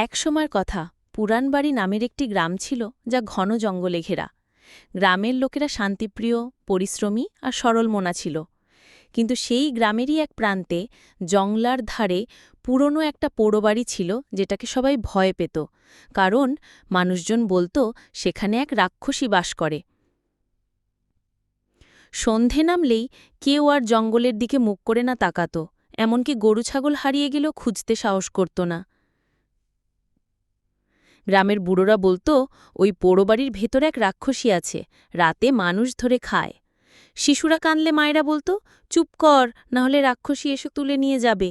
এক সময়ের কথা, পুরানবাড়ি নামের একটি গ্রাম ছিল যা ঘন জঙ্গলে ঘেরা। গ্রামের লোকেরা শান্তিপ্রিয়, পরিশ্রমী আর সরল মনা ছিল। কিন্তু সেই গ্রামেরই এক প্রান্তে, জংলার ধারে, পুরনো একটা পোড়োবাড়ি ছিল যেটাকে সবাই ভয় পেত, কারণ মানুষজন বলতো সেখানে এক রাক্ষসী বাস করে। সন্ধে নামলেই কেউ আর জঙ্গলের দিকে মুখ করে না তাকাত, এমনকি গরু ছাগল হারিয়ে গেলেও খুঁজতে সাহস করত না। গ্রামের বুড়োরা বলতো ওই পোড়োবাড়ির ভেতর এক রাক্ষসী আছে, রাতে মানুষ ধরে খায়। শিশুরা কানলে মায়েরা বলতো, চুপ কর, না হলে রাক্ষসী এসে তুলে নিয়ে যাবে।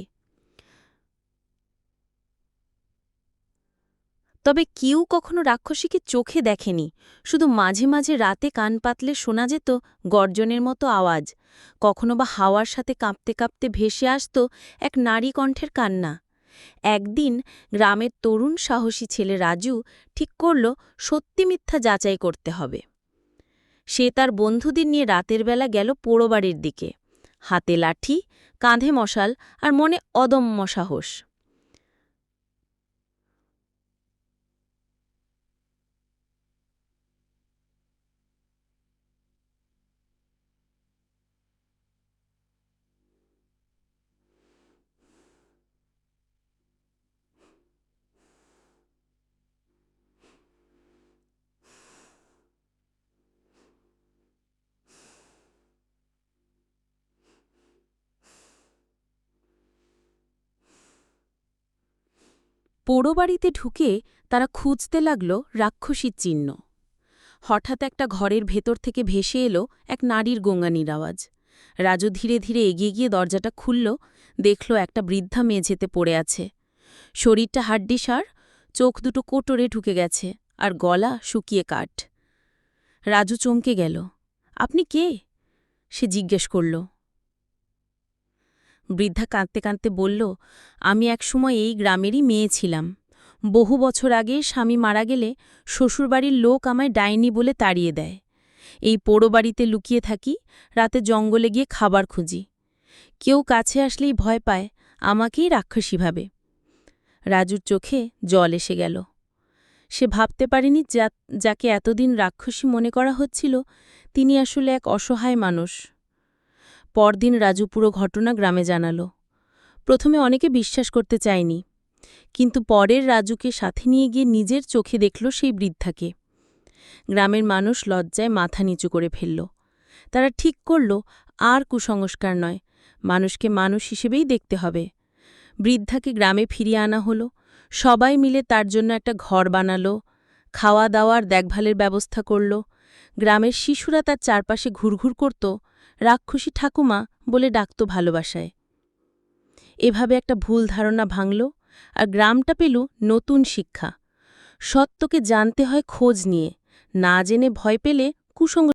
তবে কেউ কখনো রাক্ষসীকে চোখে দেখেনি, শুধু মাঝে মাঝে রাতে কান পাতলে শোনা যেত গর্জনের মতো আওয়াজ, কখনো বা হাওয়ার সাথে কাঁপতে কাঁপতে ভেসে আসত এক নারী কণ্ঠের কান্না। একদিন গ্রামের তরুণ সাহসী ছেলে রাজু ঠিক করল সত্যি মিথ্যা যাচাই করতে হবে। সে তার বন্ধুদের নিয়ে রাতের বেলা গেল পোড়োবাড়ির দিকে, হাতে লাঠি, কাঁধে মশাল আর মনে অদম্য সাহস। পোড়োবাড়িতে ঢুকে তারা খুঁজতে লাগল রাক্ষসীর চিহ্ন। হঠাৎ একটা ঘরের ভেতর থেকে ভেসে এলো এক নারীর গোঙানির আওয়াজ। রাজু ধীরে ধীরে এগিয়ে গিয়ে দরজাটা খুলল, দেখল একটা বৃদ্ধা মেঝেতে পড়ে আছে। শরীরটা হাড্ডিসার, চোখ দুটো কোটরে ঢুকে গেছে, আর গলা শুকিয়ে কাঠ। রাজু চমকে গেল। আপনি কে? সে জিজ্ঞেস করল। বৃদ্ধা কাঁদতে কাঁদতে বলল, আমি একসময় এই গ্রামেরই মেয়ে ছিলাম। বহু বছর আগে স্বামী মারা গেলে শ্বশুরবাড়ির লোক আমায় ডাইনি বলে তাড়িয়ে দেয়। এই পোড়োবাড়িতে লুকিয়ে থাকি, রাতে জঙ্গলে গিয়ে খাবার খুঁজি। কেউ কাছে আসলেই ভয় পায়, আমাকেই রাক্ষসী ভাবে। রাজুর চোখে জল এসে গেল। সে ভাবতে পারেনি যাকে এতদিন রাক্ষসী মনে করা হচ্ছিল তিনি আসলে এক অসহায় মানুষ। পরদিন রাজু পুরো ঘটনা গ্রামে জানাল। প্রথমে অনেকে বিশ্বাস করতে চায়নি, কিন্তু পরের রাজুকে সাথে নিয়ে গিয়ে নিজের চোখে দেখল সেই বৃদ্ধাকে। গ্রামের মানুষ লজ্জায় মাথা নিচু করে ফেলল। তারা ঠিক করল আর কুসংস্কার নয়, মানুষকে মানুষ হিসেবেই দেখতে হবে। বৃদ্ধাকে গ্রামে ফিরিয়ে আনা হলো, সবাই মিলে তার জন্য একটা ঘর বানাল, খাওয়া দাওয়ার দেখভালের ব্যবস্থা করল। গ্রামের শিশুরা তার চারপাশে ঘুরঘুর করত, রাক্ষসী ঠাকুমা বলে ডাকত ভালোবাসায়। এভাবে একটা ভুল ধারণা ভাঙল, আর গ্রামটা পেল নতুন শিক্ষা। সত্যকে জানতে হয় খোঁজ নিয়ে, না জেনে ভয় পেলে কুসংস্কার